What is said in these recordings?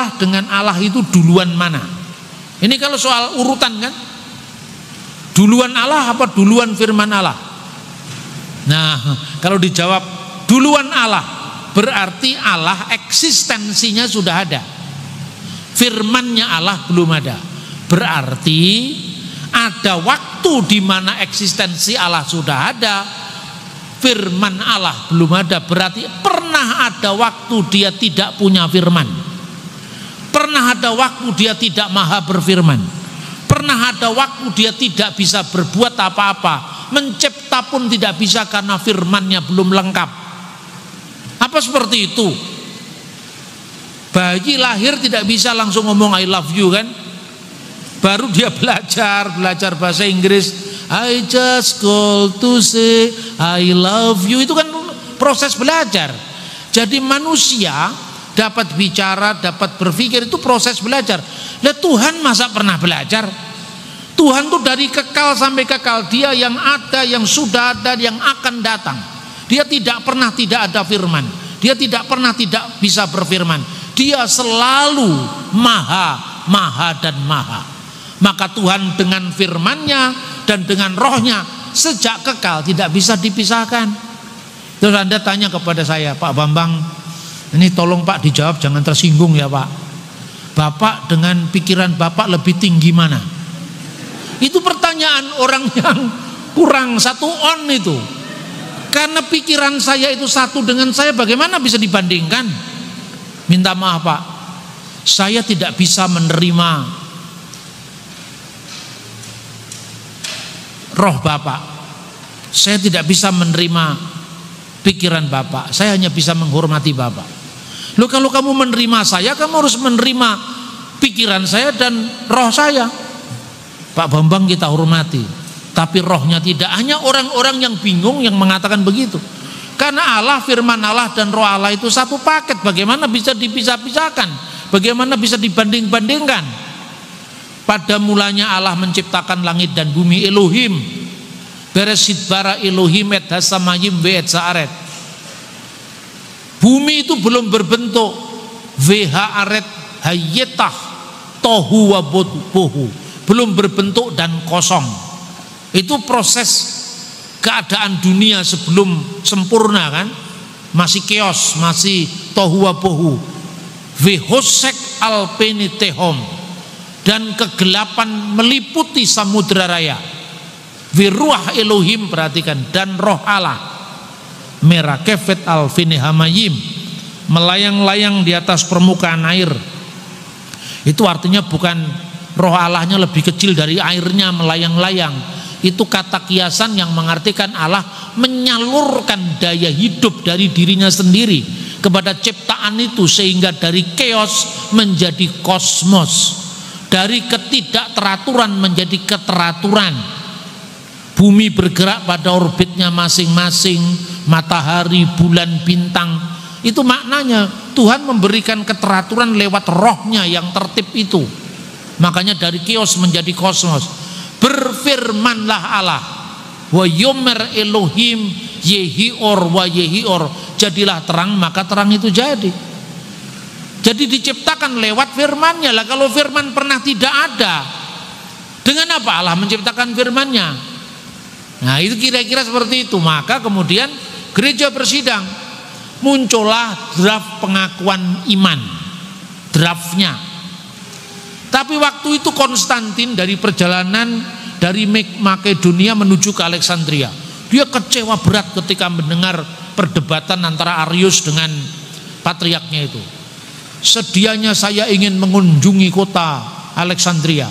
Allah dengan Allah itu duluan mana? Ini kalau soal urutan kan, duluan Allah apa duluan firman Allah? Nah, kalau dijawab duluan Allah, berarti Allah eksistensinya sudah ada, firmannya Allah belum ada. Berarti ada waktu di mana eksistensi Allah sudah ada, firman Allah belum ada. Berarti pernah ada waktu dia tidak punya firman, pernah ada waktu dia tidak maha berfirman, pernah ada waktu dia tidak bisa berbuat apa-apa, mencipta pun tidak bisa karena firmannya belum lengkap. Apa seperti itu? Bayi lahir tidak bisa langsung ngomong I love you kan, baru dia belajar bahasa Inggris. I just call to say I love you, itu kan proses belajar. Jadi manusia dapat bicara, dapat berpikir, itu proses belajar. Lah Tuhan masa pernah belajar? Tuhan tuh dari kekal sampai kekal, dia yang ada, yang sudah ada, yang akan datang. Dia tidak pernah tidak ada firman, dia tidak pernah tidak bisa berfirman. Dia selalu maha dan maha. Maka Tuhan dengan firman-Nya dan dengan rohnya sejak kekal tidak bisa dipisahkan. Terus Anda tanya kepada saya, Pak Bambang, ini tolong Pak dijawab, jangan tersinggung ya Pak. Bapak dengan pikiran Bapak lebih tinggi mana? Itu pertanyaan orang yang kurang satu on itu. Karena pikiran saya itu satu dengan saya, bagaimana bisa dibandingkan? Minta maaf Pak, saya tidak bisa menerima roh Bapak, saya tidak bisa menerima pikiran Bapak, saya hanya bisa menghormati Bapak. Loh, kalau kamu menerima saya, kamu harus menerima pikiran saya dan roh saya. Pak Bambang kita hormati, tapi rohnya tidak. Hanya orang-orang yang bingung yang mengatakan begitu. Karena Allah, firman Allah dan roh Allah itu satu paket. Bagaimana bisa dipisah-pisahkan? Bagaimana bisa dibanding-bandingkan? Pada mulanya Allah menciptakan langit dan bumi, Elohim. Beresit bara Elohim et hasamayim ve et sa'aret. Bumi itu belum berbentuk, VH aret hayetah tohu wa bohu, belum berbentuk dan kosong. Itu proses keadaan dunia sebelum sempurna kan, masih chaos, masih tohu wa bohu. Vehosek alpenitehom, dan kegelapan meliputi samudra raya. Wiruah Elohim, perhatikan, dan roh Allah merakefet alfinehamayim, melayang-layang di atas permukaan air. Itu artinya bukan roh Allahnya lebih kecil dari airnya melayang-layang. Itu kata kiasan yang mengartikan Allah menyalurkan daya hidup dari dirinya sendiri kepada ciptaan itu, sehingga dari chaos menjadi kosmos, dari ketidakteraturan menjadi keteraturan. Bumi bergerak pada orbitnya masing-masing, matahari, bulan, bintang. Itu maknanya Tuhan memberikan keteraturan lewat rohnya yang tertib itu. Makanya dari chaos menjadi kosmos. Berfirmanlah Allah, wa yomer Elohim yehior wa yehior, jadilah terang, maka terang itu jadi. Jadi diciptakan lewat firmannya. Lah kalau firman pernah tidak ada, dengan apa Allah menciptakan firmannya? Nah itu kira-kira seperti itu. Maka kemudian gereja bersidang, muncullah draft pengakuan iman, draftnya. Tapi waktu itu Konstantin dari perjalanan dari Makedonia menuju ke Alexandria, dia kecewa berat ketika mendengar perdebatan antara Arius dengan patriarknya itu. Sedianya saya ingin mengunjungi kota Alexandria,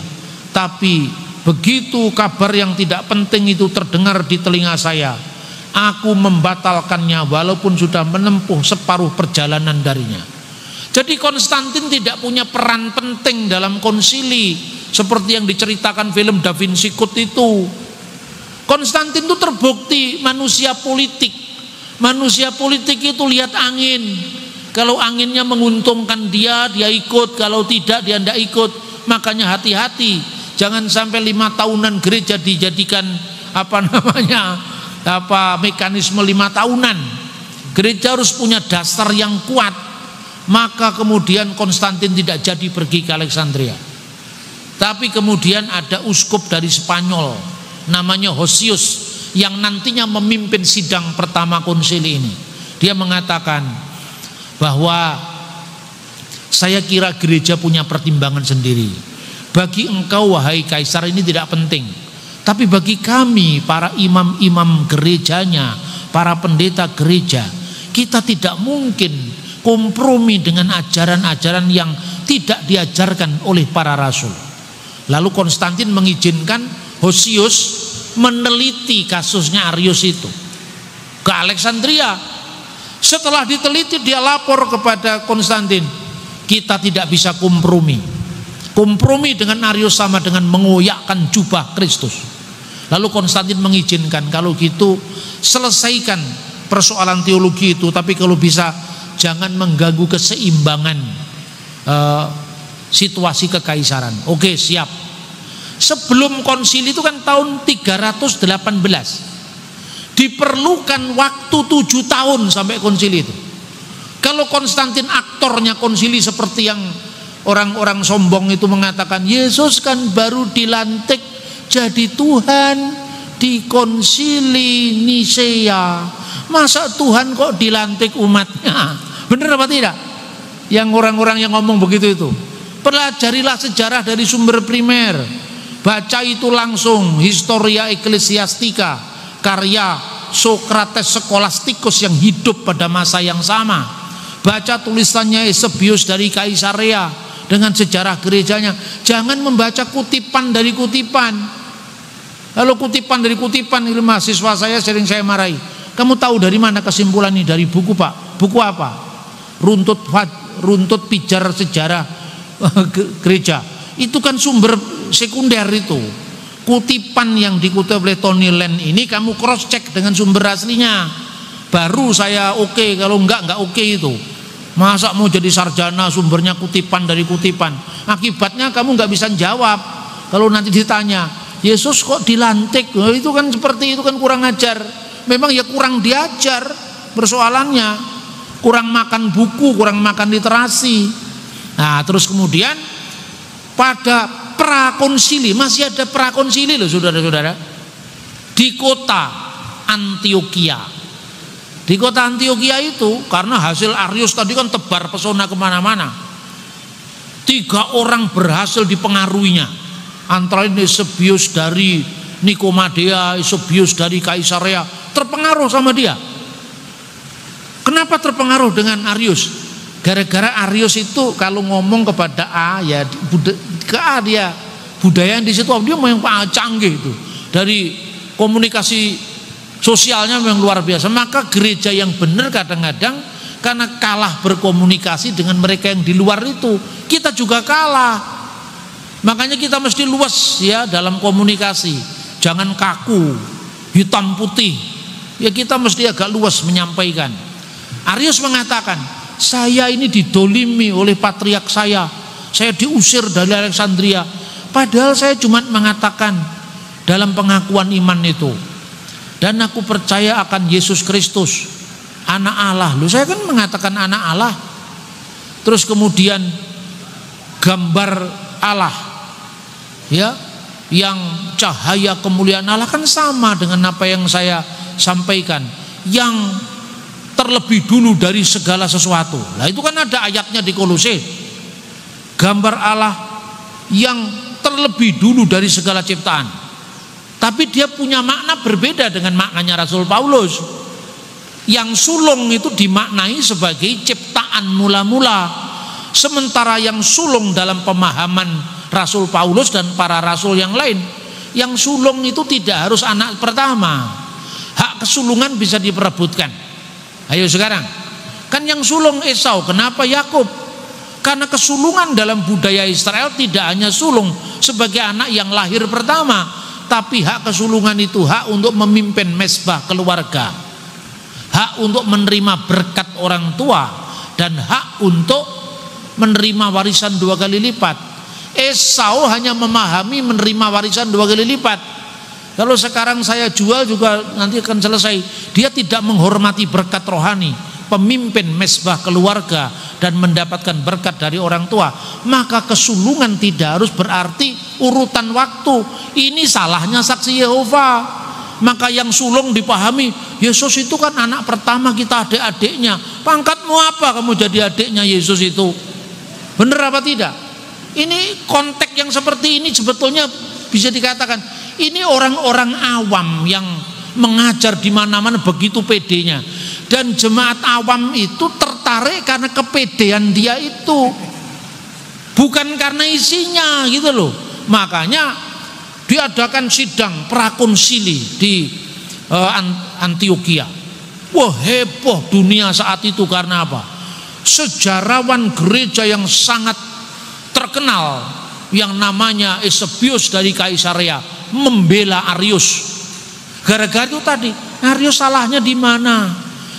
tapi begitu kabar yang tidak penting itu terdengar di telinga saya, aku membatalkannya walaupun sudah menempuh separuh perjalanan darinya. Jadi Konstantin tidak punya peran penting dalam konsili seperti yang diceritakan film Da Vinci Code itu. Konstantin itu terbukti manusia politik. Manusia politik itu lihat angin. Kalau anginnya menguntungkan dia, dia ikut. Kalau tidak, dia tidak ikut. Makanya hati-hati. Jangan sampai 5 tahunan gereja dijadikan mekanisme 5 tahunan. Gereja harus punya dasar yang kuat. Maka kemudian Konstantin tidak jadi pergi ke Alexandria. Tapi kemudian ada uskup dari Spanyol namanya Hosius yang nantinya memimpin sidang pertama konsili ini. Dia mengatakan bahwa saya kira gereja punya pertimbangan sendiri. Bagi engkau wahai kaisar ini tidak penting, tapi bagi kami para imam-imam gerejanya, para pendeta gereja, kita tidak mungkin kompromi dengan ajaran-ajaran yang tidak diajarkan oleh para rasul. Lalu Konstantin mengizinkan Hosius meneliti kasusnya Arius itu ke Alexandria. Setelah diteliti dia lapor kepada Konstantin, kita tidak bisa kompromi. Kompromi dengan Arius sama dengan mengoyakkan jubah Kristus. Lalu Konstantin mengizinkan, kalau gitu selesaikan persoalan teologi itu, tapi kalau bisa jangan mengganggu keseimbangan situasi kekaisaran. Oke, siap. Sebelum konsili itu kan tahun 318, diperlukan waktu 7 tahun sampai konsili itu. Kalau Konstantin aktornya konsili seperti yang orang-orang sombong itu mengatakan, Yesus kan baru dilantik jadi Tuhan di konsili Nisea, masa Tuhan kok dilantik umatnya? Benar apa tidak? Yang orang-orang yang ngomong begitu itu, pelajarilah sejarah dari sumber primer. Baca itu langsung Historia Ecclesiastica karya Socrates Scholastikus yang hidup pada masa yang sama. Baca tulisannya Eusebius dari Kaisarea dengan sejarah gerejanya. Jangan membaca kutipan dari kutipan. Lalu kutipan dari kutipan, itu mahasiswa saya sering saya marahi. Kamu tahu dari mana kesimpulan ini? Dari buku Pak. Buku apa? Runtut pijar sejarah gereja. Itu kan sumber sekunder itu. Kutipan yang dikutip oleh Tony Land ini kamu cross check dengan sumber aslinya, baru saya oke. Kalau enggak oke itu. Masa mau jadi sarjana sumbernya kutipan dari kutipan? Akibatnya kamu enggak bisa jawab. Kalau nanti ditanya, Yesus kok dilantik? Itu kan seperti itu kan kurang ajar. Memang ya kurang diajar persoalannya. Kurang makan buku, kurang makan literasi. Nah, terus kemudian pada prakonsili, masih ada prakonsili loh saudara-saudara, di kota Antioquia. Di kota Antioquia itu karena hasil Arius tadi kan tebar pesona kemana-mana, 3 orang berhasil dipengaruhinya, antara lain Eusebius dari Nikomadea, Eusebius dari Kaisarea, terpengaruh sama dia. Kenapa terpengaruh dengan Arius? Gara-gara Arius itu kalau ngomong kepada A ya ke A dia budaya yang di situ dia yang canggih itu, dari komunikasi sosialnya yang luar biasa. Maka gereja yang benar kadang-kadang karena kalah berkomunikasi dengan mereka yang di luar itu, kita juga kalah. Makanya kita mesti luas ya dalam komunikasi, jangan kaku hitam putih ya, kita mesti agak luas menyampaikan. Arius mengatakan, saya ini didolimi oleh patriark saya diusir dari Alexandria, padahal saya cuma mengatakan dalam pengakuan iman itu, dan aku percaya akan Yesus Kristus anak Allah. Loh, saya kan mengatakan anak Allah. Terus kemudian gambar Allah ya, yang cahaya kemuliaan Allah kan sama dengan apa yang saya sampaikan, yang terlebih dulu dari segala sesuatu. Nah itu kan ada ayatnya di Kolose, gambar Allah yang terlebih dulu dari segala ciptaan. Tapi dia punya makna berbeda dengan maknanya Rasul Paulus. Yang sulung itu dimaknai sebagai ciptaan mula-mula, sementara yang sulung dalam pemahaman Rasul Paulus dan para rasul yang lain, yang sulung itu tidak harus anak pertama. Hak kesulungan bisa diperebutkan. Ayo sekarang, kan yang sulung Esau, kenapa Yakub? Karena kesulungan dalam budaya Israel tidak hanya sulung sebagai anak yang lahir pertama, tapi hak kesulungan itu hak untuk memimpin mezbah keluarga, hak untuk menerima berkat orang tua, dan hak untuk menerima warisan 2 kali lipat. Esau hanya memahami menerima warisan 2 kali lipat. Kalau sekarang saya jual juga nanti akan selesai. Dia tidak menghormati berkat rohani, pemimpin mezbah keluarga, dan mendapatkan berkat dari orang tua, maka kesulungan tidak harus berarti urutan waktu. Ini salahnya saksi Yehova. Maka yang sulung dipahami, Yesus itu kan anak pertama kita, adik-adiknya. Pangkatmu apa kamu jadi adiknya Yesus itu? Benar apa tidak? Ini konteks yang seperti ini sebetulnya bisa dikatakan ini orang-orang awam yang mengajar di mana-mana begitu pedenya, dan jemaat awam itu tertarik karena kepedean dia itu, bukan karena isinya gitu loh. Makanya diadakan sidang prakonsili di Antioquia. Wah, heboh dunia saat itu karena apa? Sejarawan gereja yang sangat terkenal yang namanya Eusebius dari Kaisarea membela Arius. Gara-gara itu tadi, Arius salahnya di mana?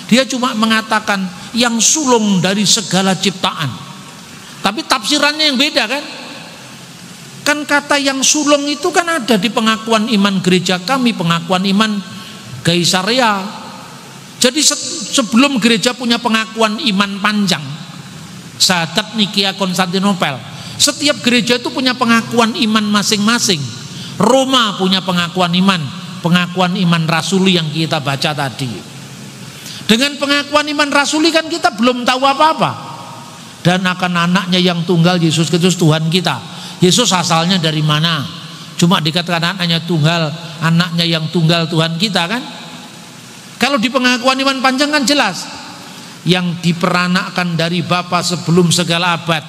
Dia cuma mengatakan yang sulung dari segala ciptaan. Tapi tafsirannya yang beda kan? Kan kata yang sulung itu kan ada di pengakuan iman gereja kami, pengakuan iman Kaisarea. Jadi sebelum gereja punya pengakuan iman panjang, Syahadat Niki Konstantinopel, setiap gereja itu punya pengakuan iman masing-masing. Roma punya pengakuan iman rasuli yang kita baca tadi. Dengan pengakuan iman rasuli kan kita belum tahu apa-apa. Dan akan anaknya yang tunggal, Yesus Kristus Tuhan kita. Yesus asalnya dari mana? Cuma dikatakan anaknya yang tunggal Tuhan kita kan. Kalau di pengakuan iman panjang kan jelas, yang diperanakkan dari Bapa sebelum segala abad.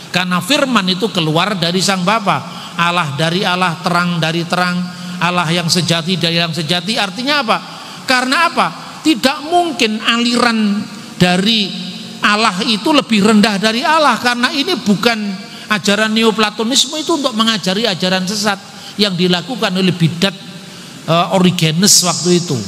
Karena firman itu keluar dari sang Bapa. Allah dari Allah, terang dari terang, Allah yang sejati dari yang sejati. Artinya apa? Karena apa? Tidak mungkin aliran dari Allah itu lebih rendah dari Allah, karena ini bukan ajaran Neoplatonisme itu untuk mengajari ajaran sesat yang dilakukan oleh bidat Origenes waktu itu.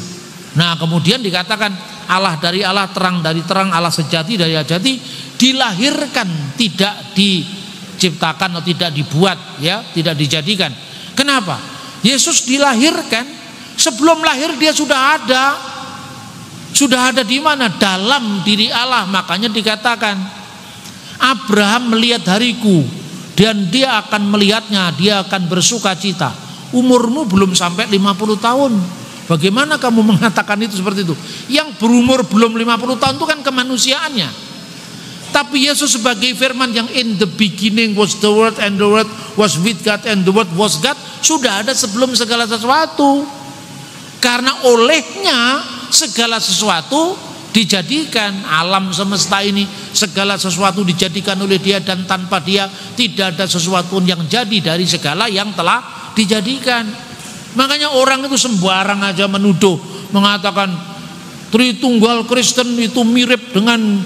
Nah, kemudian dikatakan Allah dari Allah, terang dari terang, Allah sejati dari yang sejati, dilahirkan, tidak diciptakan atau tidak dibuat, ya, tidak dijadikan. Kenapa? Yesus dilahirkan, sebelum lahir dia sudah ada. Sudah ada di mana? Dalam diri Allah. Makanya dikatakan Abraham melihat hariku dan dia akan melihatnya, dia akan bersuka cita. Umurmu belum sampai 50 tahun. Bagaimana kamu mengatakan itu seperti itu? Yang berumur belum 50 tahun itu kan kemanusiaannya. Tapi Yesus sebagai firman yang in the beginning was the word and the word was with God and the word was God, sudah ada sebelum segala sesuatu. Karena olehnya segala sesuatu dijadikan, alam semesta ini segala sesuatu dijadikan oleh dia, dan tanpa dia tidak ada sesuatu yang jadi dari segala yang telah dijadikan. Makanya orang itu sembarang aja menuduh, mengatakan Tritunggal Kristen itu mirip dengan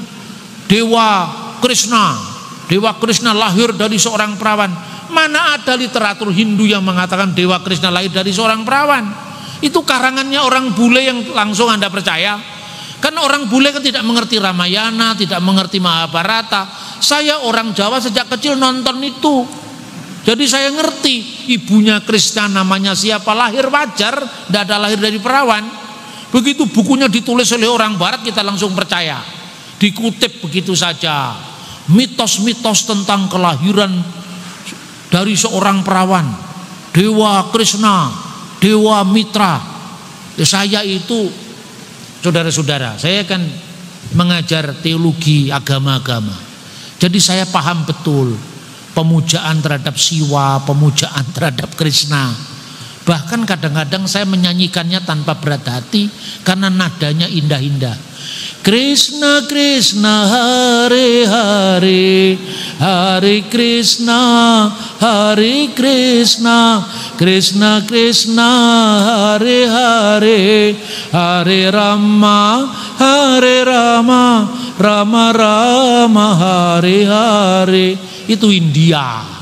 Dewa Krishna. Dewa Krishna lahir dari seorang perawan. Mana ada literatur Hindu yang mengatakan Dewa Krishna lahir dari seorang perawan? Itu karangannya orang bule yang langsung Anda percaya. Kan orang bule kan tidak mengerti Ramayana, tidak mengerti Mahabharata. Saya orang Jawa sejak kecil nonton itu. Jadi saya ngerti ibunya Krishna namanya siapa, lahir wajar, tidak ada lahir dari perawan. Begitu bukunya ditulis oleh orang barat kita langsung percaya. Dikutip begitu saja. Mitos-mitos tentang kelahiran dari seorang perawan, Dewa Krishna, Dewa Mitra. Saya itu, saudara-saudara, saya kan mengajar teologi agama-agama. Jadi saya paham betul pemujaan terhadap Siwa, pemujaan terhadap Krishna. Bahkan kadang-kadang saya menyanyikannya tanpa berat hati karena nadanya indah-indah. Krishna Krishna Hare Hare, Hare Krishna Hare Krishna, Krishna Krishna Hare Hare, Hare Rama Hare Rama, Rama Rama Hare Hare. Itu India.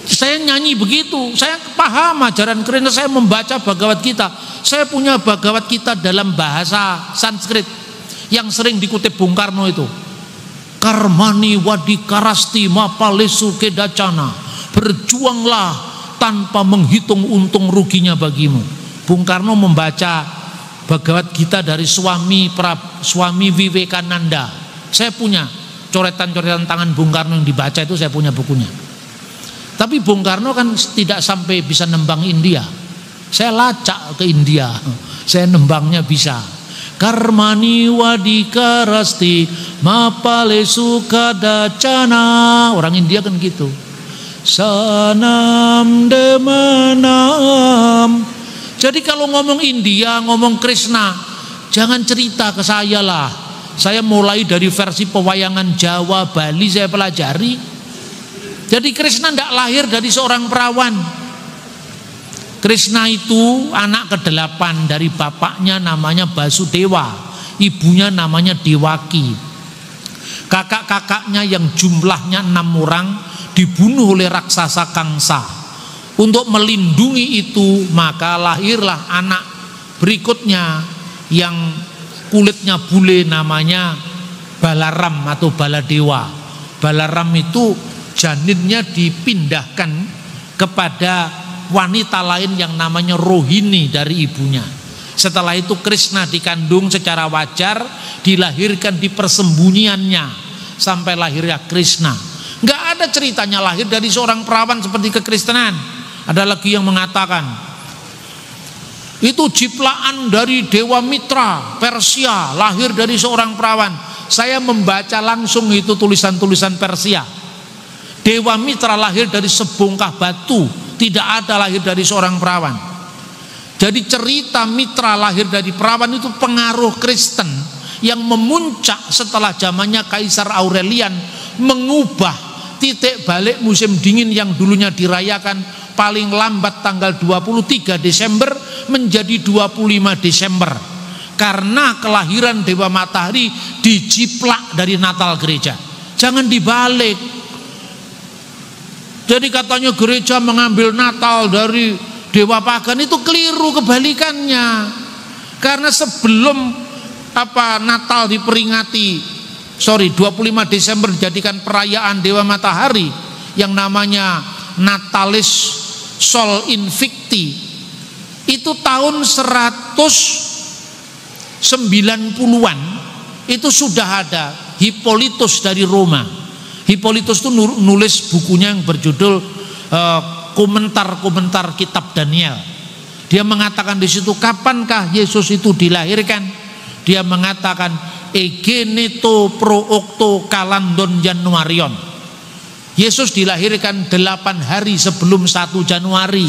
Saya nyanyi begitu, saya paham ajaran Krishna. Saya membaca Bhagavad Gita, saya punya Bhagavad Gita dalam bahasa Sanskrit yang sering dikutip Bung Karno itu. Karmani wadikarasti mapalesu kedacana, berjuanglah tanpa menghitung untung ruginya bagimu. Bung Karno membaca Bhagavad Gita dari Swami Vivekananda. Saya punya coretan-coretan tangan Bung Karno yang dibaca itu, saya punya bukunya. Tapi Bung Karno kan tidak sampai bisa nembang India. Saya lacak ke India, saya nembangnya bisa. Karmani wadika rasti mapale sukadacana. Orang India kan gitu. Sanam demanam. Jadi kalau ngomong India, ngomong Krishna, jangan cerita ke saya lah. Saya mulai dari versi pewayangan Jawa, Bali saya pelajari. Jadi Krishna tidak lahir dari seorang perawan. Krishna itu anak ke-8 dari bapaknya namanya Basudewa, ibunya namanya Dewaki. Kakak-kakaknya yang jumlahnya 6 orang dibunuh oleh raksasa Kangsa. Untuk melindungi itu maka lahirlah anak berikutnya yang kulitnya bule namanya Balaram atau Baladewa. Balaram itu janinnya dipindahkan kepada wanita lain yang namanya Rohini dari ibunya. Setelah itu Krishna dikandung secara wajar, dilahirkan di persembunyiannya sampai lahirnya Krishna. Nggak ada ceritanya lahir dari seorang perawan seperti kekristenan. Ada lagi yang mengatakan itu ciptaan dari Dewa Mitra Persia, lahir dari seorang perawan. Saya membaca langsung itu tulisan-tulisan Persia. Dewa Mitra lahir dari sebongkah batu, tidak ada lahir dari seorang perawan. Jadi cerita Mitra lahir dari perawan itu pengaruh Kristen yang memuncak setelah zamannya Kaisar Aurelian, mengubah titik balik musim dingin yang dulunya dirayakan paling lambat tanggal 23 Desember menjadi 25 Desember. Karena kelahiran Dewa Matahari dijiplak dari Natal gereja. Jangan dibalik. Jadi katanya gereja mengambil Natal dari dewa pagan, itu keliru, kebalikannya. Karena sebelum Natal diperingati 25 Desember dijadikan perayaan Dewa Matahari yang namanya Natalis Sol Invicti, itu tahun 190-an itu sudah ada Hippolytus dari Roma. Hippolytus itu nulis bukunya yang berjudul komentar-komentar kitab Daniel. Dia mengatakan di situ, kapankah Yesus itu dilahirkan? Dia mengatakan egeneto pro octo kalandon Januarion. Yesus dilahirkan 8 hari sebelum 1 Januari.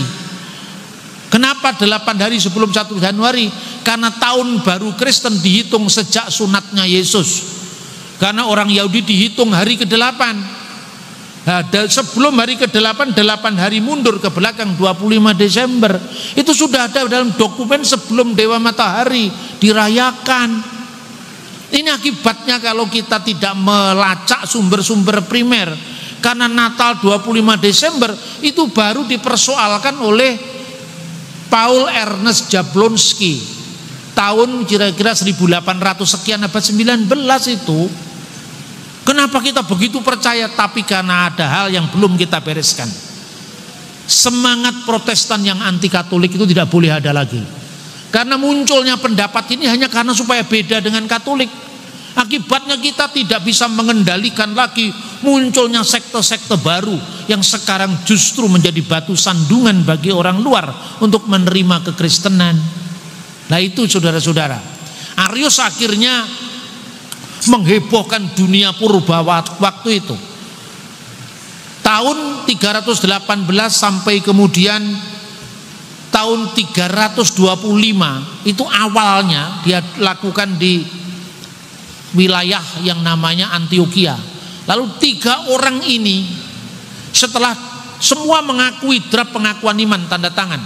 Kenapa 8 hari sebelum 1 Januari? Karena tahun baru Kristen dihitung sejak sunatnya Yesus. Karena orang Yahudi dihitung hari ke-8. Nah, sebelum hari ke-8, 8 hari mundur ke belakang 25 Desember. Itu sudah ada dalam dokumen sebelum Dewa Matahari dirayakan. Ini akibatnya kalau kita tidak melacak sumber-sumber primer. Karena Natal 25 Desember itu baru dipersoalkan oleh Paul Ernest Jablonski tahun kira-kira 1800 sekian, abad 19 itu. Kenapa kita begitu percaya? Tapi karena ada hal yang belum kita bereskan. Semangat Protestan yang anti Katolik itu tidak boleh ada lagi. Karena munculnya pendapat ini hanya karena supaya beda dengan Katolik. Akibatnya kita tidak bisa mengendalikan lagi munculnya sekte-sekte baru yang sekarang justru menjadi batu sandungan bagi orang luar untuk menerima kekristenan. Nah itu saudara-saudara, Arius akhirnya menghebohkan dunia purba waktu itu. Tahun 318 sampai kemudian tahun 325 itu awalnya dia lakukan di wilayah yang namanya Antioquia. Lalu 3 orang ini setelah semua mengakui draft pengakuan iman tanda tangan,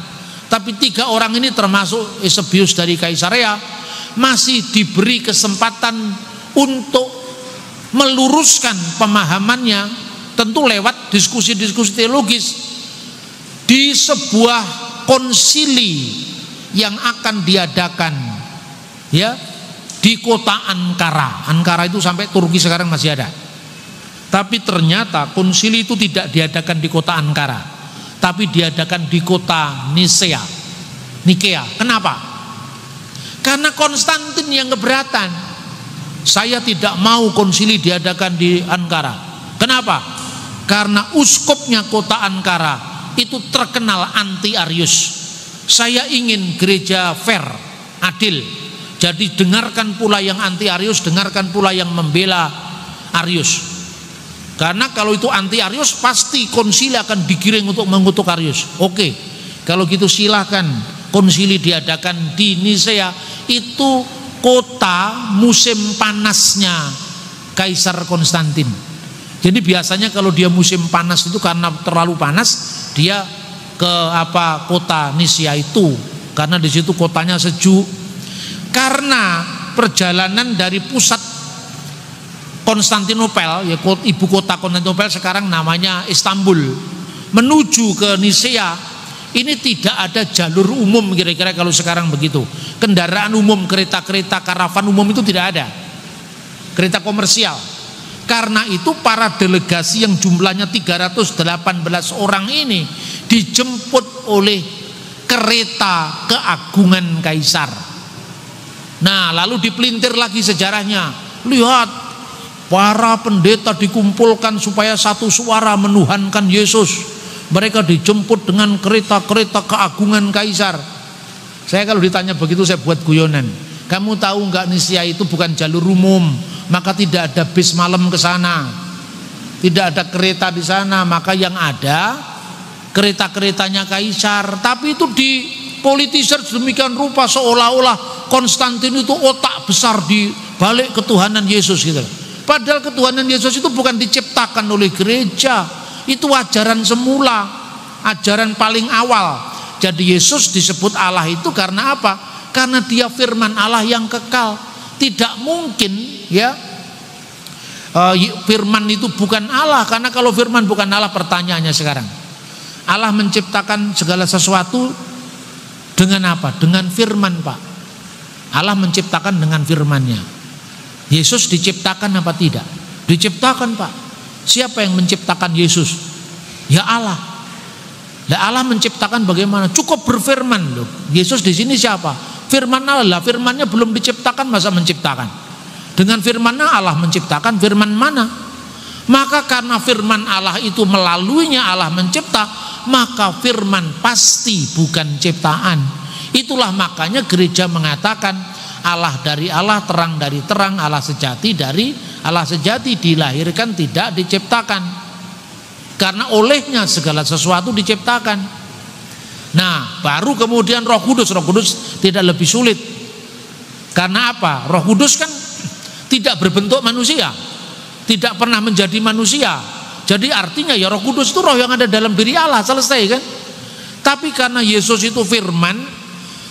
tapi 3 orang ini termasuk Eusebius dari Kaisarea masih diberi kesempatan untuk meluruskan pemahamannya, tentu lewat diskusi-diskusi teologis di sebuah konsili yang akan diadakan ya di kota Ankara. Ankara itu sampai Turki sekarang masih ada. Tapi ternyata konsili itu tidak diadakan di kota Ankara, tapi diadakan di kota Nikea. Kenapa? Karena Konstantin yang keberatan. saya tidak mau konsili diadakan di Ankara. Kenapa? Karena uskupnya kota Ankara itu terkenal anti Arius. Saya ingin gereja fair, adil. Jadi dengarkan pula yang anti Arius, dengarkan pula yang membela Arius. Karena kalau itu anti Arius pasti konsili akan digiring untuk mengutuk Arius. Oke, kalau gitu silahkan konsili diadakan di Nisea. Itu kota musim panasnya Kaisar Konstantin. Jadi biasanya kalau dia musim panas itu karena terlalu panas, dia ke kota Nisea itu, karena di situ kotanya sejuk. Karena perjalanan dari pusat Konstantinopel, ya ibu kota Konstantinopel sekarang namanya Istanbul, menuju ke Nisea, ini tidak ada jalur umum kira-kira kalau sekarang begitu. Kendaraan umum, kereta-kereta, karavan umum itu tidak ada. Kereta komersial. Karena itu para delegasi yang jumlahnya 318 orang ini dijemput oleh kereta keagungan Kaisar. Nah, lalu dipelintir lagi sejarahnya. Lihat, para pendeta dikumpulkan supaya satu suara menuhankan Yesus. Mereka dijemput dengan kereta-kereta keagungan Kaisar. Saya kalau ditanya begitu saya buat guyonan. Kamu tahu nggak Nisea itu bukan jalur umum, maka tidak ada bis malam ke sana. Tidak ada kereta di sana, maka yang ada kereta-keretanya Kaisar. Tapi itu dipolitisir sedemikian rupa seolah-olah Konstantin itu otak besar di balik ketuhanan Yesus gitu. Padahal ketuhanan Yesus itu bukan diciptakan oleh gereja. Itu ajaran semula, ajaran paling awal. Jadi Yesus disebut Allah itu karena apa? Karena dia firman Allah yang kekal. Tidak mungkin ya firman itu bukan Allah, karena kalau firman bukan Allah, pertanyaannya sekarang, Allah menciptakan segala sesuatu dengan apa? Dengan firman, Pak. Allah menciptakan dengan firman-Nya. Yesus diciptakan apa tidak? Diciptakan, Pak. Siapa yang menciptakan Yesus? Ya Allah. Nah, Allah menciptakan bagaimana? Cukup berfirman loh. Yesus di sini siapa? Firman Allah. Firman-Nya belum diciptakan, masa menciptakan? Dengan firman-Nya Allah menciptakan. Firman mana? Maka karena firman Allah itu melaluinya Allah mencipta, maka firman pasti bukan ciptaan. Itulah makanya gereja mengatakan Allah dari Allah, terang dari terang, Allah sejati dari Allah sejati, dilahirkan tidak diciptakan. Karena olehnya segala sesuatu diciptakan. Nah, baru kemudian Roh Kudus. Roh Kudus tidak lebih sulit. Karena apa? Roh Kudus kan tidak berbentuk manusia, tidak pernah menjadi manusia. Jadi artinya ya Roh Kudus itu roh yang ada dalam diri Allah, selesai kan? Tapi karena Yesus itu firman,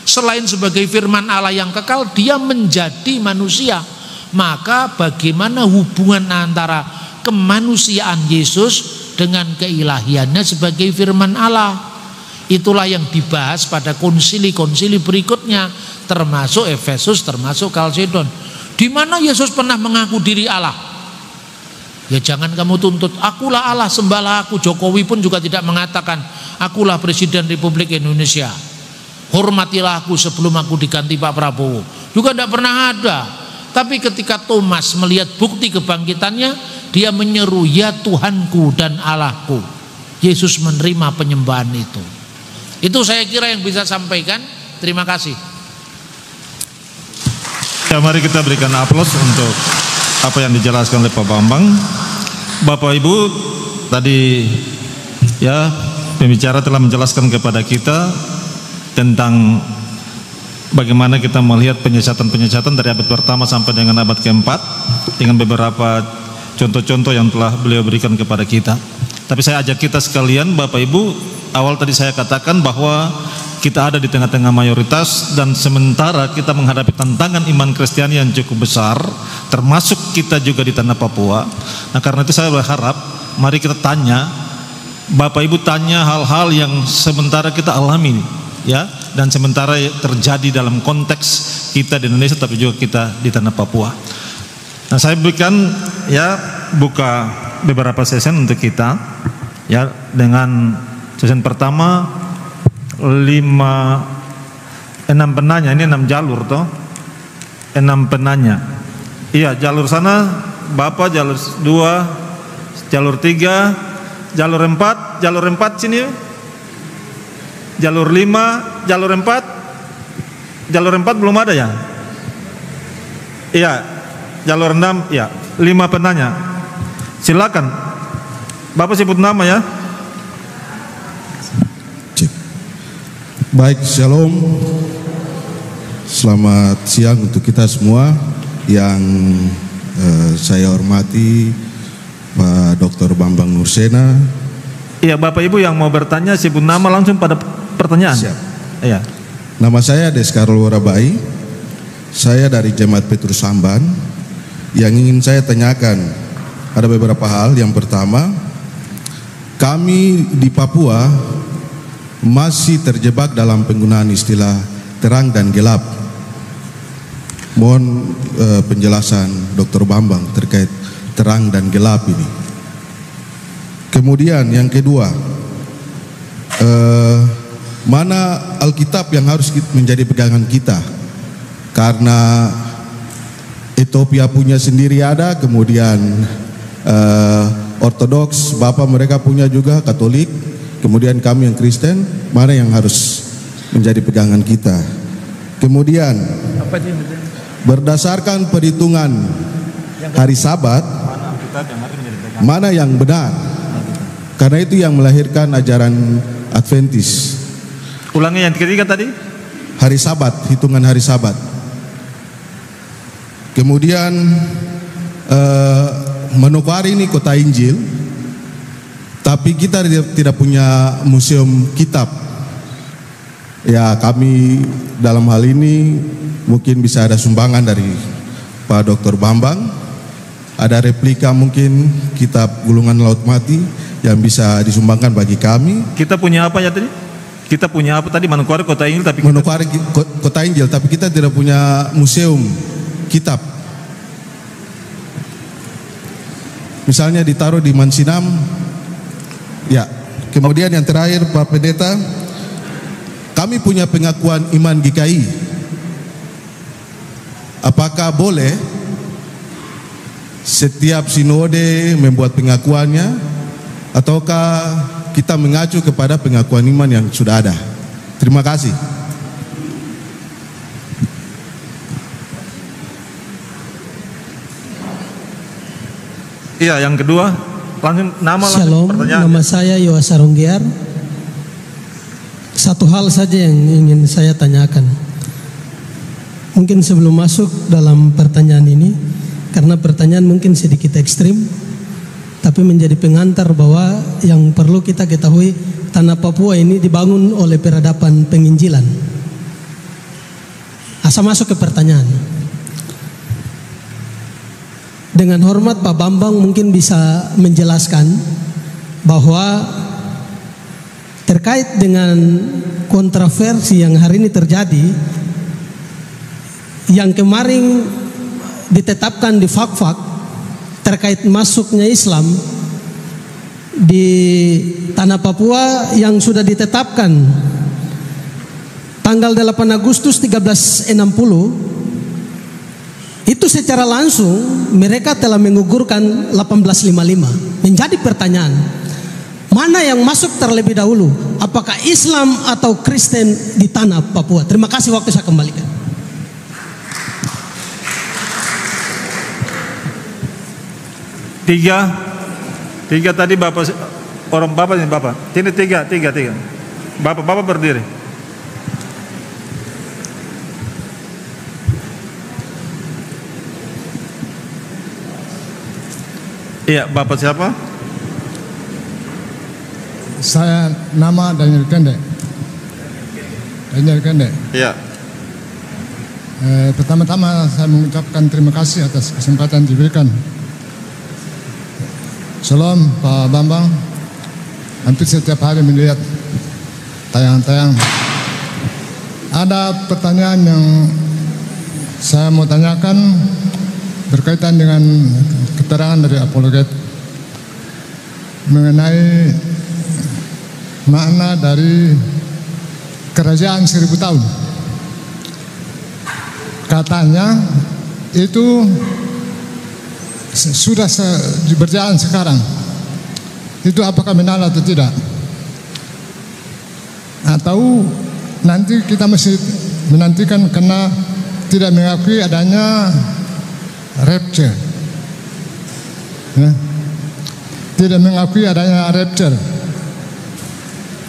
selain sebagai firman Allah yang kekal, dia menjadi manusia. Maka bagaimana hubungan antara kemanusiaan Yesus dengan keilahiannya sebagai firman Allah? Itulah yang dibahas pada konsili-konsili berikutnya, termasuk Efesus, termasuk Kalsedon. Di mana Yesus pernah mengaku diri Allah? Ya jangan kamu tuntut, akulah Allah, sembahlah aku. Jokowi pun juga tidak mengatakan, akulah Presiden Republik Indonesia, hormatilah aku sebelum aku diganti Pak Prabowo. Juga tidak pernah ada. Tapi ketika Thomas melihat bukti kebangkitannya, dia menyeru, ya Tuhanku dan Allahku. Yesus menerima penyembahan itu. Itu saya kira yang bisa sampaikan. Terima kasih. Ya, mari kita berikan aplaus untuk apa yang dijelaskan oleh Pak Bambang. Bapak Ibu, tadi ya pembicara telah menjelaskan kepada kita tentang bagaimana kita melihat penyesatan-penyesatan dari abad pertama sampai dengan abad keempat, dengan beberapa contoh-contoh yang telah beliau berikan kepada kita. Tapi saya ajak kita sekalian, Bapak Ibu, awal tadi saya katakan bahwa kita ada di tengah-tengah mayoritas, dan sementara kita menghadapi tantangan iman Kristiani yang cukup besar, termasuk kita juga di tanah Papua. Nah, karena itu saya berharap mari kita tanya, Bapak Ibu tanya hal-hal yang sementara kita alami ya, dan sementara terjadi dalam konteks kita di Indonesia, tapi juga kita di tanah Papua. Nah, saya berikan ya buka beberapa sesi untuk kita ya, dengan sesi pertama 6 penanya, ini 6 jalur toh, 6 penanya Iya, jalur sana Bapak, jalur 2, jalur 3, jalur 4, jalur 4 sini. Jalur 5, jalur 4. Jalur 4 belum ada ya? Iya, jalur 6, ya. 5 penanya. Silakan. Bapak sebut nama ya. Baik, shalom. Selamat siang untuk kita semua. Yang saya hormati Pak Dr. Bambang Nursena. Iya, Bapak Ibu yang mau bertanya sebut nama langsung pada pertanyaan. Siap. Iya. Nama saya Deskarol Warabai. Saya dari Jemaat Petrus Samban. Yang ingin saya tanyakan ada beberapa hal. Yang pertama, kami di Papua masih terjebak dalam penggunaan istilah terang dan gelap. Mohon penjelasan Dr. Bambang terkait terang dan gelap ini. Kemudian yang kedua, mana Alkitab yang harus menjadi pegangan kita? Karena Ethiopia punya sendiri ada, kemudian Ortodoks, Bapak mereka punya juga, Katolik, kemudian kami yang Kristen, mana yang harus menjadi pegangan kita? Kemudian berdasarkan perhitungan hari Sabat, mana yang benar? Karena itu yang melahirkan ajaran Adventis. Ulangi yang ketiga tadi. Hari Sabat, hitungan hari Sabat. Kemudian Manokwari ini kota Injil, tapi kita tidak punya museum kitab. Ya, kami dalam hal ini mungkin bisa ada sumbangan dari Pak Dr. Bambang. Ada replika mungkin kitab Gulungan Laut Mati yang bisa disumbangkan bagi kami. Kita punya apa ya tadi? Kita punya apa tadi? Manokwari kota Injil, tapi Manokwari kota Injil, tapi kita tidak punya museum kitab. Misalnya ditaruh di Mansinam. Ya. Kemudian yang terakhir Pak Pendeta, kami punya pengakuan iman GKI. Apakah boleh setiap sinode membuat pengakuannya, ataukah kita mengacu kepada pengakuan iman yang sudah ada? Terima kasih. Iya, yang kedua langsung nama. Shalom, nama saya Yoas Aronggiar. Satu hal saja yang ingin saya tanyakan. Mungkin sebelum masuk dalam pertanyaan ini, karena pertanyaan mungkin sedikit ekstrim, tapi menjadi pengantar bahwa yang perlu kita ketahui, tanah Papua ini dibangun oleh peradaban penginjilan. Asal masuk ke pertanyaan. Dengan hormat Pak Bambang mungkin bisa menjelaskan bahwa terkait dengan kontroversi yang hari ini terjadi, yang kemarin ditetapkan di Fakfak terkait masuknya Islam di tanah Papua, yang sudah ditetapkan tanggal 8 Agustus 1360, itu secara langsung mereka telah menggugurkan 1855. Menjadi pertanyaan, mana yang masuk terlebih dahulu? Apakah Islam atau Kristen di tanah Papua? Terima kasih, waktu saya kembalikan. Tiga tadi Bapak, orang Bapak ini Bapak. Ini tiga. Bapak berdiri. Iya, Bapak siapa? Saya nama Daniel Kende. Iya. Pertama-tama saya mengucapkan terima kasih atas kesempatan diberikan. Shalom Pak Bambang. Hampir setiap hari melihat tayangan-tayangan. Ada pertanyaan yang saya mau tanyakan berkaitan dengan keterangan dari apologet mengenai makna dari kerajaan 1000 tahun. Katanya itu sudah berjalan sekarang, itu apakah benar atau tidak? Atau nanti kita masih menantikan karena tidak mengakui adanya rapture, ya. Tidak mengakui adanya rapture,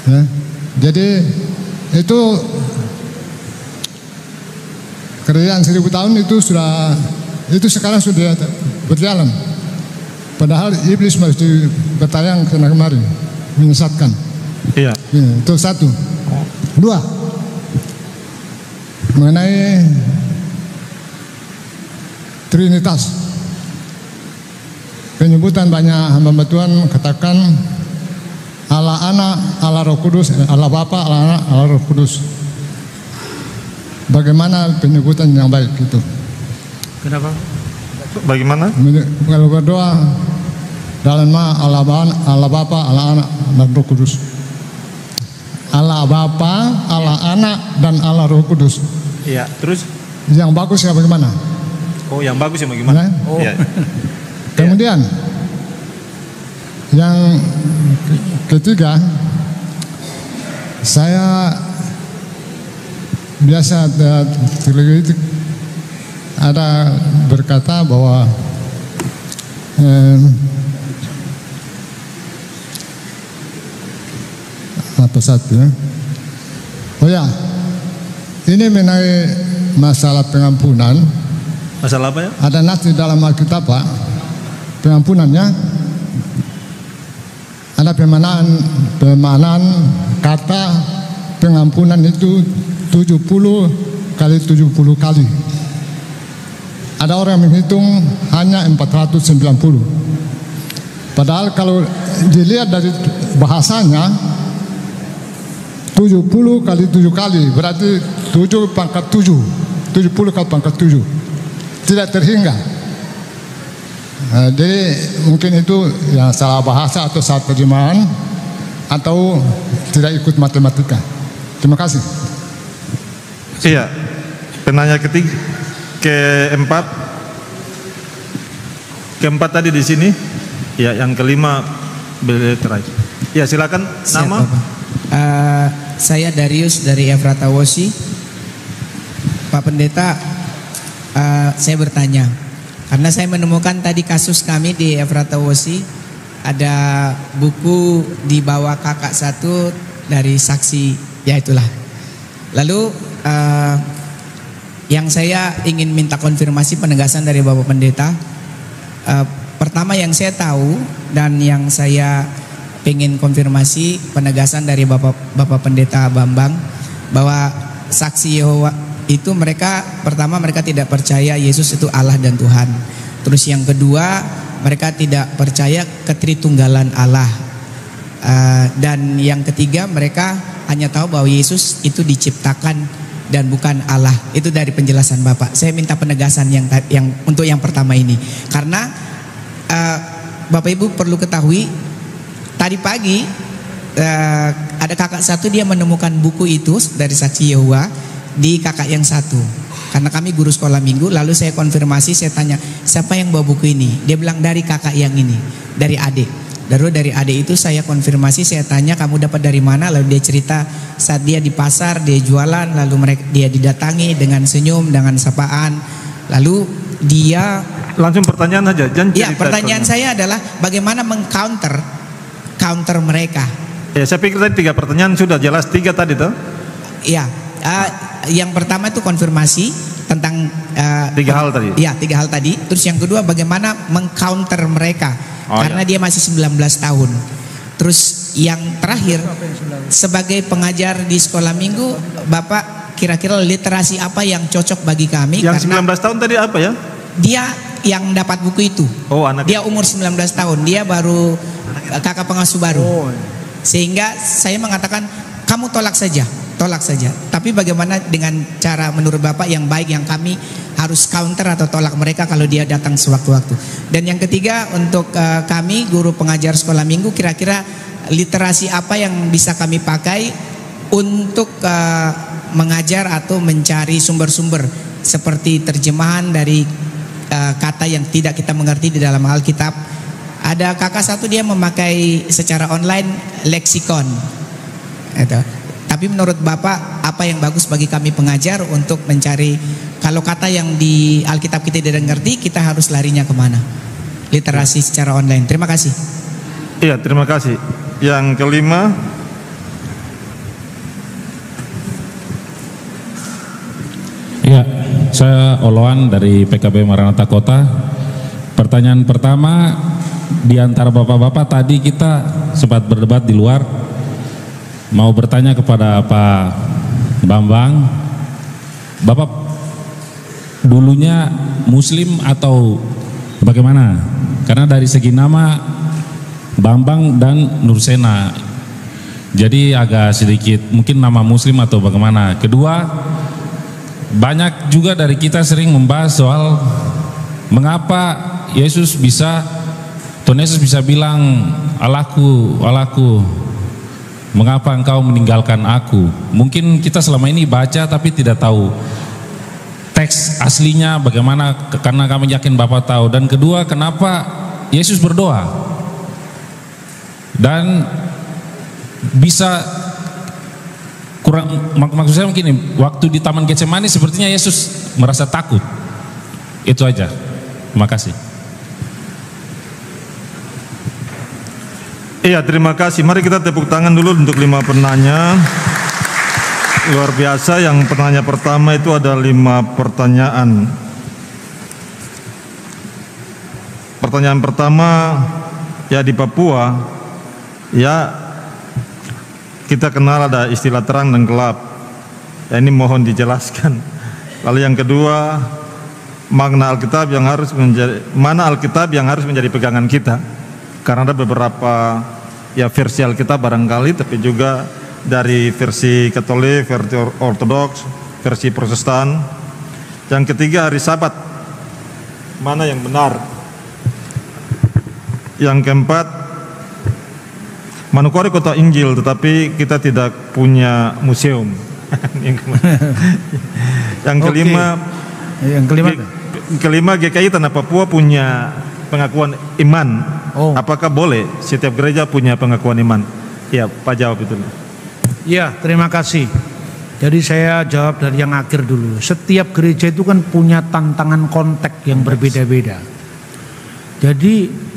ya. Jadi itu kerajaan 1000 tahun itu sekarang sudah berjalan. Padahal iblis masih bertayang kena kemari menyesatkan. Iya. Itu satu. Dua, mengenai Trinitas. Penyebutan banyak hamba Tuhan katakan Allah Anak, Allah Roh Kudus, Allah Bapa, Allah Anak, Allah Roh Kudus. Bagaimana penyebutan yang baik itu? Kenapa? Bagaimana? Kalau berdoa dalam nama Allah Bapa, Allah Anak, dan Roh Kudus. Allah Bapa, Allah Anak, dan Allah Roh Kudus. Iya. Terus? Yang bagus ya bagaimana? Oh, yang bagus ya bagaimana? Oh. Iya. Kemudian yang ketiga, saya biasa ada berkata bahwa apa satu ya? Oh ya, ini mengenai masalah pengampunan. Masalah apa ya? Ada nas di dalam Alkitab, Pak, pengampunannya. Ada pemanaan kata pengampunan itu 70 kali 70 kali. Ada orang menghitung hanya 490. Padahal kalau dilihat dari bahasanya 70 kali 7 kali berarti 7 pangkat 7. 70 kali pangkat 7. Tidak terhingga. Jadi mungkin itu yang salah bahasa atau salah terjemahan atau tidak ikut matematika. Terima kasih. Iya. Penanya keempat tadi di sini. Ya, yang kelima beliau terakhir. Ya, silakan. Nama? Saya Darius dari Efrata Wosi. Pak Pendeta, saya bertanya. Karena saya menemukan tadi kasus kami di Efrata Wosi, ada buku di bawah kakak satu dari saksi, ya itulah. Lalu yang saya ingin minta konfirmasi penegasan dari Bapak Pendeta. Pertama yang saya tahu dan yang saya ingin konfirmasi penegasan dari Bapak Pendeta Bambang bahwa saksi Yehova itu pertama mereka tidak percaya Yesus itu Allah dan Tuhan. Terus yang kedua mereka tidak percaya ketritunggalan Allah. Dan yang ketiga mereka hanya tahu bahwa Yesus itu diciptakan dan bukan Allah. Itu dari penjelasan Bapak. Saya minta penegasan yang untuk yang pertama ini. Karena Bapak Ibu perlu ketahui tadi pagi ada kakak satu dia menemukan buku itu dari saksi Yehova di kakak yang satu. Karena kami guru sekolah minggu, lalu saya konfirmasi, saya tanya siapa yang bawa buku ini? Dia bilang dari kakak yang ini, dari adik. Lalu dari adik itu saya konfirmasi, saya tanya kamu dapat dari mana? Lalu dia cerita saat dia di pasar dia jualan, lalu dia didatangi dengan senyum, dengan sapaan. Lalu dia langsung pertanyaan aja. Ya, pertanyaan saya adalah bagaimana mengcounter mereka. Ya, saya pikir tadi 3 pertanyaan sudah jelas 3 tadi tuh. Iya. Yang pertama itu konfirmasi tentang 3 hal tadi. Iya, 3 hal tadi. Terus yang kedua bagaimana mengcounter mereka karena dia masih 19 tahun. Terus yang terakhir sebagai pengajar di sekolah minggu, Bapak kira-kira literasi apa yang cocok bagi kami? Yang karena 19 tahun tadi apa ya? Dia yang dapat buku itu. Oh, anak. Dia umur 19 tahun. Dia baru kakak pengasuh baru. Sehingga saya mengatakan kamu tolak saja. Tapi bagaimana dengan cara menurut Bapak yang baik yang kami harus counter atau tolak mereka kalau dia datang sewaktu-waktu. Dan yang ketiga untuk kami guru pengajar sekolah minggu, kira-kira literasi apa yang bisa kami pakai untuk mengajar atau mencari sumber-sumber seperti terjemahan dari kata yang tidak kita mengerti di dalam Alkitab. Ada kakak satu dia memakai secara online leksikon. Gitu. Tapi menurut Bapak, apa yang bagus bagi kami pengajar untuk mencari kalau kata yang di Alkitab kita tidak ngerti, kita harus larinya kemana? Literasi secara online. Terima kasih. Iya, terima kasih. Yang kelima, ya, saya Oloan dari PKB Maranatha Kota. Pertanyaan pertama, di antara bapak-bapak tadi kita sempat berdebat di luar, mau bertanya kepada Pak Bambang, Bapak dulunya Muslim atau bagaimana? Karena dari segi nama Bambang dan Nursena, jadi agak sedikit mungkin nama Muslim atau bagaimana. Kedua, banyak juga dari kita sering membahas soal mengapa Tuhan Yesus bisa bilang Allahku, Allahku, mengapa engkau meninggalkan aku? Mungkin kita selama ini baca tapi tidak tahu teks aslinya bagaimana, karena kami yakin Bapak tahu. Dan kedua, kenapa Yesus berdoa? Dan bisa kurang, maksud saya mungkin waktu di Taman Getsemani sepertinya Yesus merasa takut. Itu aja. Terima kasih. iya terima kasih. Mari kita tepuk tangan dulu untuk 5 penanya. Luar biasa. Yang penanya pertama itu ada 5 pertanyaan. Pertanyaan pertama, ya di Papua, ya kita kenal ada istilah terang dan gelap. Ya, ini mohon dijelaskan. Lalu yang kedua, makna Alkitab yang harus menjadi, mana Alkitab yang harus menjadi pegangan kita? Karena ada beberapa ya versi Alkitab barangkali, tapi juga dari versi Katolik, versi Ortodoks, versi Protestan. Yang ketiga, hari Sabat, mana yang benar? Yang keempat, Manokwari kota Injil, tetapi kita tidak punya museum. Yang kelima, GKI Tanah Papua punya pengakuan iman. Apakah boleh setiap gereja punya pengakuan iman? Ya, Pak jawab itu. Ya, terima kasih. Jadi saya jawab dari yang akhir dulu. Setiap gereja itu kan punya tantangan konteks yang berbeda-beda. Jadi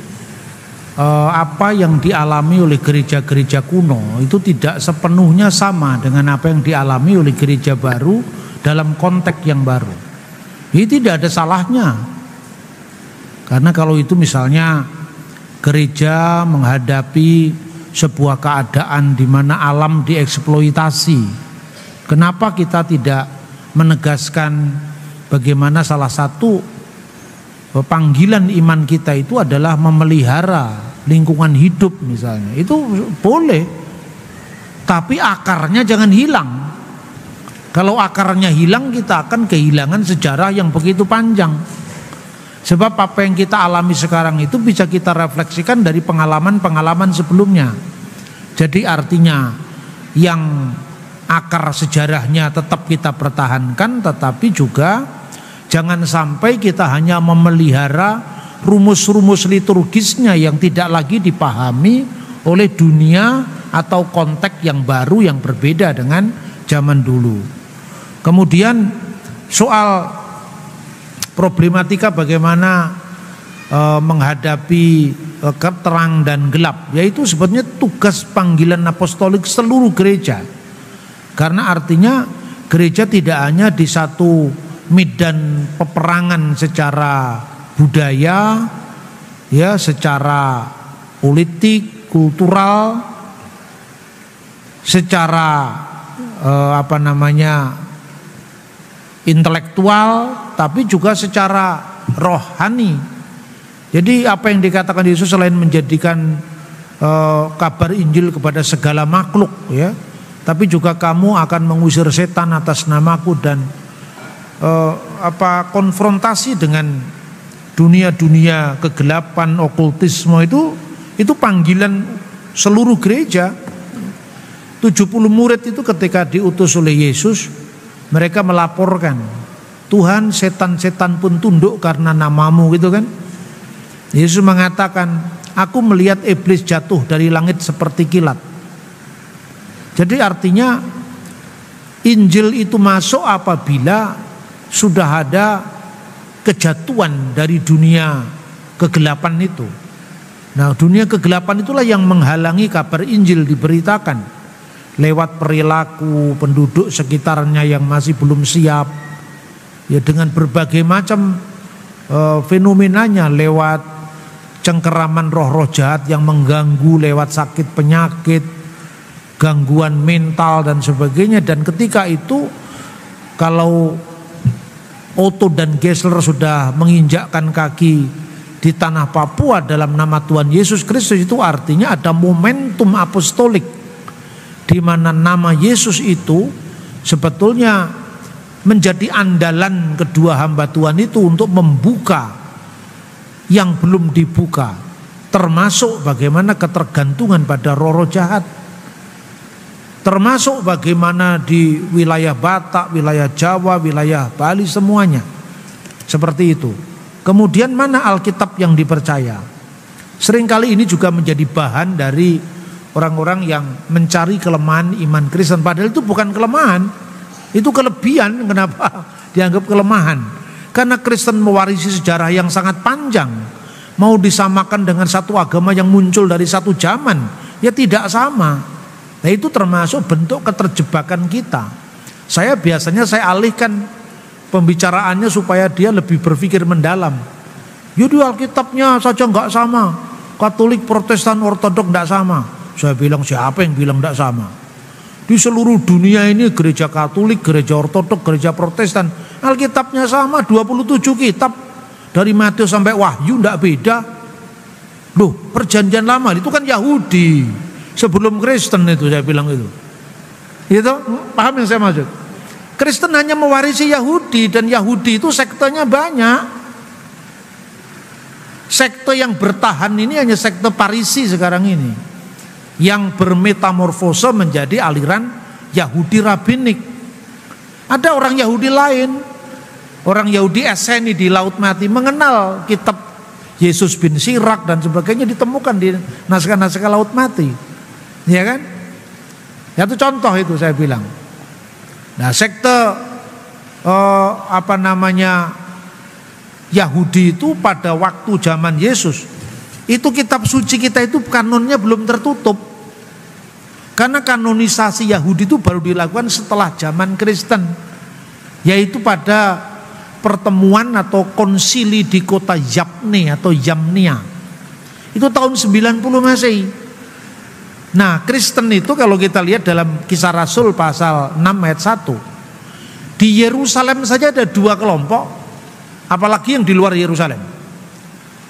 apa yang dialami oleh gereja-gereja kuno itu tidak sepenuhnya sama dengan apa yang dialami oleh gereja baru dalam konteks yang baru. Ini tidak ada salahnya, karena kalau itu misalnya gereja menghadapi sebuah keadaan di mana alam dieksploitasi, kenapa kita tidak menegaskan bagaimana salah satu panggilan iman kita itu adalah memelihara lingkungan hidup misalnya. Itu boleh, tapi akarnya jangan hilang. Kalau akarnya hilang, kita akan kehilangan sejarah yang begitu panjang. Sebab apa yang kita alami sekarang itu bisa kita refleksikan dari pengalaman-pengalaman sebelumnya. Jadi artinya yang akar sejarahnya tetap kita pertahankan, tetapi juga jangan sampai kita hanya memelihara rumus-rumus liturgisnya yang tidak lagi dipahami oleh dunia atau konteks yang baru yang berbeda dengan zaman dulu. Kemudian soal problematika bagaimana menghadapi terang dan gelap, yaitu sebetulnya tugas panggilan apostolik seluruh gereja. Karena artinya gereja tidak hanya di satu medan peperangan secara budaya, ya, secara politik, kultural, secara intelektual, tapi juga secara rohani. Jadi apa yang dikatakan Yesus selain menjadikan kabar Injil kepada segala makhluk, ya, tapi juga kamu akan mengusir setan atas namaku, dan konfrontasi dengan dunia-dunia kegelapan, okultisme itu panggilan seluruh gereja. 70 murid itu ketika diutus oleh Yesus, mereka melaporkan Tuhan, setan-setan pun tunduk karena namamu, gitu kan. Yesus mengatakan, aku melihat iblis jatuh dari langit seperti kilat. Jadi artinya Injil itu masuk apabila sudah ada kejatuhan dari dunia kegelapan itu. Nah, dunia kegelapan itulah yang menghalangi kabar Injil diberitakan lewat perilaku penduduk sekitarnya yang masih belum siap, ya, dengan berbagai macam fenomenanya, lewat cengkeraman roh-roh jahat yang mengganggu, lewat sakit penyakit, gangguan mental dan sebagainya. Dan ketika itu kalau Otto dan Gessler sudah menginjakkan kaki di tanah Papua dalam nama Tuhan Yesus Kristus, itu artinya ada momentum apostolik di mana nama Yesus itu sebetulnya menjadi andalan kedua hamba Tuhan itu untuk membuka yang belum dibuka, termasuk bagaimana ketergantungan pada roh-roh jahat, termasuk bagaimana di wilayah Batak, wilayah Jawa, wilayah Bali, semuanya seperti itu. Kemudian mana Alkitab yang dipercaya? Seringkali ini juga menjadi bahan dari orang-orang yang mencari kelemahan iman Kristen. Padahal itu bukan kelemahan, itu kelebihan. Kenapa dianggap kelemahan? Karena Kristen mewarisi sejarah yang sangat panjang. Mau disamakan dengan satu agama yang muncul dari satu zaman, ya tidak sama. Nah, itu termasuk bentuk keterjebakan kita. Saya biasanya alihkan pembicaraannya supaya dia lebih berpikir mendalam. Jadi Alkitabnya saja nggak sama, Katolik, Protestan, Ortodok nggak sama. Saya bilang, siapa yang bilang nggak sama? Di seluruh dunia ini gereja Katolik, gereja Ortodok, gereja Protestan, Alkitabnya sama, 27 kitab dari Matius sampai Wahyu, nggak beda. Loh, perjanjian lama itu kan Yahudi sebelum Kristen, itu saya bilang itu. Itu paham yang saya maksud? Kristen hanya mewarisi Yahudi, dan Yahudi itu sektenya banyak. Sekte yang bertahan ini hanya sekte Parisi sekarang ini, yang bermetamorfose menjadi aliran Yahudi Rabinik. Ada orang Yahudi lain, orang Yahudi Esseni di Laut Mati mengenal kitab Yesus bin Sirak dan sebagainya, ditemukan di naskah-naskah Laut Mati, ya kan? Ya, itu contoh itu saya bilang. Nah, sekte Yahudi itu pada waktu zaman Yesus itu kitab suci kita itu kanonnya belum tertutup, karena kanonisasi Yahudi itu baru dilakukan setelah zaman Kristen, yaitu pada pertemuan atau konsili di kota Yamne atau Yamnia itu tahun 90 Masehi. Nah, Kristen itu kalau kita lihat dalam Kisah Rasul pasal 6 ayat 1, di Yerusalem saja ada 2 kelompok, apalagi yang di luar Yerusalem.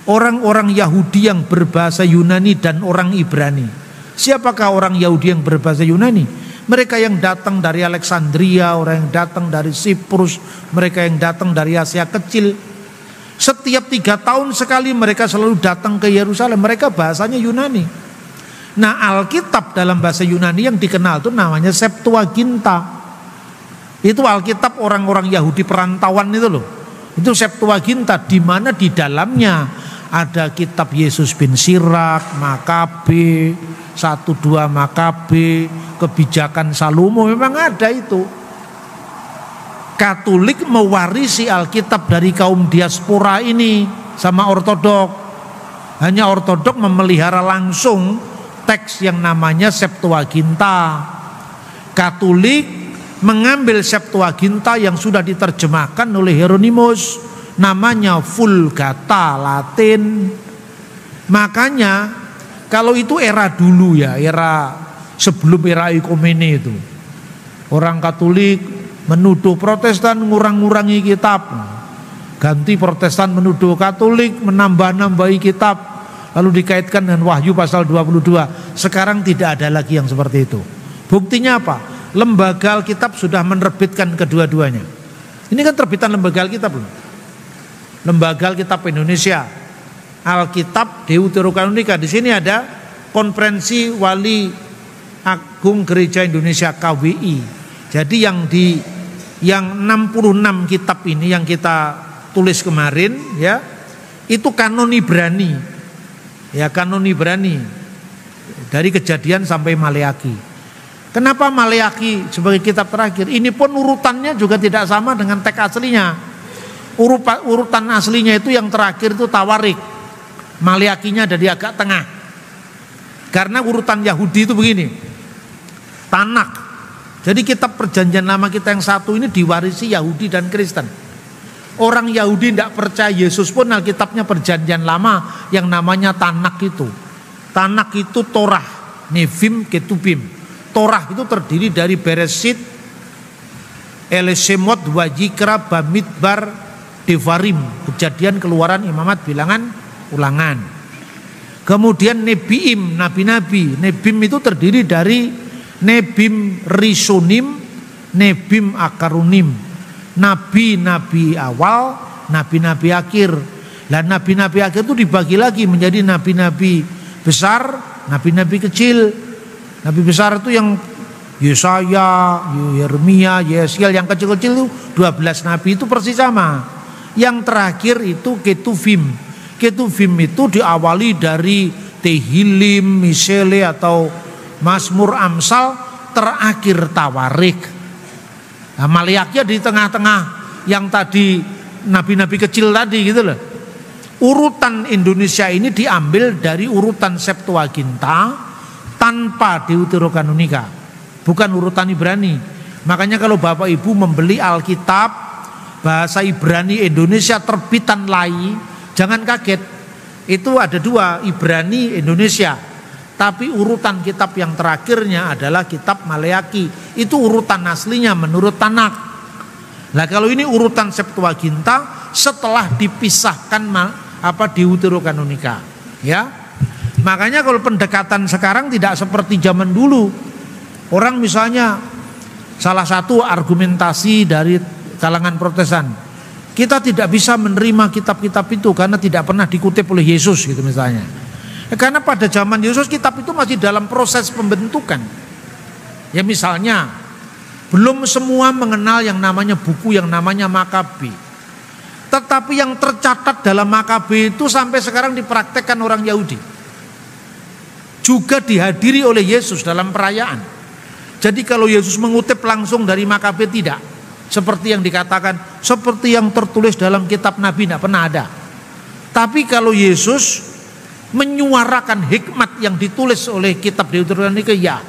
Orang-orang Yahudi yang berbahasa Yunani dan orang Ibrani. Siapakah orang Yahudi yang berbahasa Yunani? Mereka yang datang dari Alexandria, orang yang datang dari Siprus, mereka yang datang dari Asia Kecil. Setiap 3 tahun sekali mereka selalu datang ke Yerusalem. Mereka bahasanya Yunani. Nah, Alkitab dalam bahasa Yunani yang dikenal itu namanya Septuaginta. Itu Alkitab orang-orang Yahudi perantauan itu loh. Itu Septuaginta, di mana di dalamnya ada kitab Yesus bin Sirak, Makabe, 1-2 Makabe, kebijakan Salomo, memang ada itu. Katolik mewarisi Alkitab dari kaum diaspora ini sama Ortodok. Hanya Ortodok memelihara langsung teks yang namanya Septuaginta. Katolik mengambil Septuaginta yang sudah diterjemahkan oleh Hieronymus, namanya Vulgata Latin. Makanya kalau itu era dulu ya, era sebelum era ekumene itu, orang Katolik menuduh Protestan ngurang-ngurangi kitab, ganti Protestan menuduh Katolik menambah-nambahi kitab, lalu dikaitkan dengan Wahyu pasal 22. Sekarang tidak ada lagi yang seperti itu. Buktinya apa? Lembaga Alkitab sudah menerbitkan kedua-duanya. Ini kan terbitan lembaga Alkitab loh. Lembaga Alkitab Indonesia, Alkitab Deuterokanonika. Di sini ada Konferensi Wali Agung Gereja Indonesia KWI. Jadi yang yang 66 kitab ini yang kita tulis kemarin ya, itu kanon Ibrani. Ya, kanon Ibrani. Dari Kejadian sampai Maleaki. Kenapa Maleaki sebagai kitab terakhir? Ini pun urutannya juga tidak sama dengan teks aslinya. Urutan aslinya itu yang terakhir itu Tawarik. Maleakinya ada di agak tengah. Karena urutan Yahudi itu begini. Tanak. Jadi kitab perjanjian lama kita yang satu ini diwarisi Yahudi dan Kristen. Orang Yahudi tidak percaya Yesus pun Alkitabnya perjanjian lama yang namanya Tanak itu. Tanak itu Torah, Nevim, Ketubim. Torah itu terdiri dari Bereshit, Elesemot, Wajikra, Bamidbar, Devarim, Kejadian, Keluaran, Imamat, Bilangan, Ulangan. Kemudian Nebiim, nabi-nabi. Nebim itu terdiri dari Nebim Rishonim, Nebim Akarunim. Nabi-nabi awal, nabi-nabi akhir. Dan nabi-nabi akhir itu dibagi lagi menjadi nabi-nabi besar, nabi-nabi kecil. Nabi besar itu yang Yesaya, Yeremia, Yesiel, yang kecil-kecil itu 12 nabi itu persis sama. Yang terakhir itu Ketuvim. Ketuvim itu diawali dari Tehilim, Misele atau Mazmur, Amsal, terakhir Tawarik. Nah, Maleaki di tengah-tengah yang tadi nabi-nabi kecil tadi gitu loh. Urutan Indonesia ini diambil dari urutan Septuaginta tanpa Deuterokanonika, bukan urutan Ibrani. Makanya kalau Bapak Ibu membeli Alkitab bahasa Ibrani Indonesia terbitan Lai, jangan kaget. Itu ada dua, Ibrani Indonesia. Tapi urutan kitab yang terakhirnya adalah kitab Maleaki. Itu urutan aslinya menurut Tanak. Nah kalau ini urutan Septuaginta setelah dipisahkan Deuterokanonika. Ya, makanya kalau pendekatan sekarang tidak seperti zaman dulu. Orang misalnya salah satu argumentasi dari kalangan Protestan, kita tidak bisa menerima kitab-kitab itu karena tidak pernah dikutip oleh Yesus gitu misalnya. Karena pada zaman Yesus kitab itu masih dalam proses pembentukan. Ya misalnya belum semua mengenal yang namanya buku yang namanya Makabe. Tetapi yang tercatat dalam Makabe itu sampai sekarang dipraktekkan orang Yahudi. Juga dihadiri oleh Yesus dalam perayaan. Jadi kalau Yesus mengutip langsung dari Makabe tidak. Seperti yang dikatakan, seperti yang tertulis dalam kitab Nabi tidak pernah ada. Tapi kalau Yesus menyuarakan hikmat yang ditulis oleh kitab Deuteronomi, ya.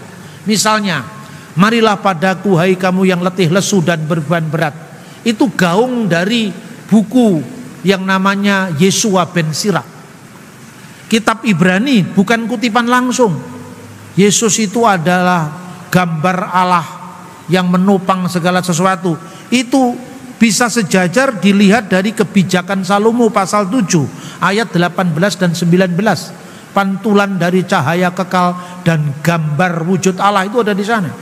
Misalnya, marilah padaku hai kamu yang letih lesu dan beban berat. Itu gaung dari buku yang namanya Yesua ben Sirak. Kitab Ibrani bukan kutipan langsung. Yesus itu adalah gambar Allah yang menopang segala sesuatu. Itu bisa sejajar dilihat dari kebijakan Salomo pasal 7 ayat 18 dan 19. Pantulan dari cahaya kekal dan gambar wujud Allah itu ada di sana.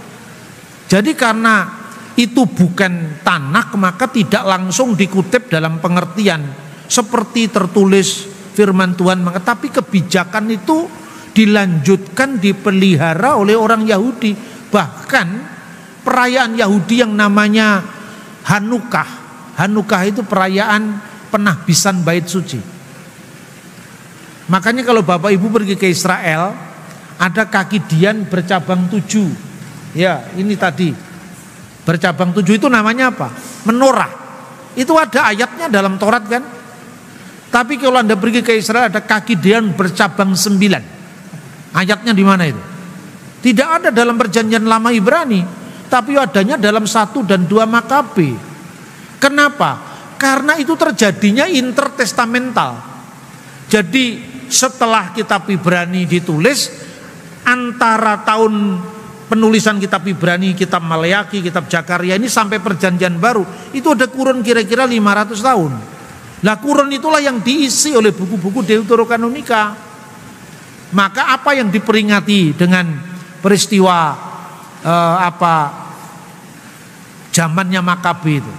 Jadi karena itu bukan Tanak, maka tidak langsung dikutip dalam pengertian seperti tertulis firman Tuhan. Tapi kebijakan itu dilanjutkan, dipelihara oleh orang Yahudi. Bahkan perayaan Yahudi yang namanya Hanukah. Hanukah itu perayaan penahbisan bait suci. Makanya kalau Bapak Ibu pergi ke Israel, ada kaki Dian bercabang 7. Ya, ini tadi. Bercabang 7 itu namanya apa? Menorah. Itu ada ayatnya dalam Taurat kan? Tapi kalau Anda pergi ke Israel ada kaki Dian bercabang 9. Ayatnya di mana itu? Tidak ada dalam perjanjian lama Ibrani. Tapi adanya dalam 1 dan 2 Makabe. Kenapa? Karena itu terjadinya intertestamental. Jadi setelah kitab Ibrani ditulis, antara tahun penulisan kitab Ibrani, kitab Maleaki, kitab Zakaria ini sampai perjanjian baru, itu ada kurun kira-kira 500 tahun. Lah kurun itulah yang diisi oleh buku-buku Deuterokanonika. Maka apa yang diperingati dengan peristiwa zamannya Makabe itu?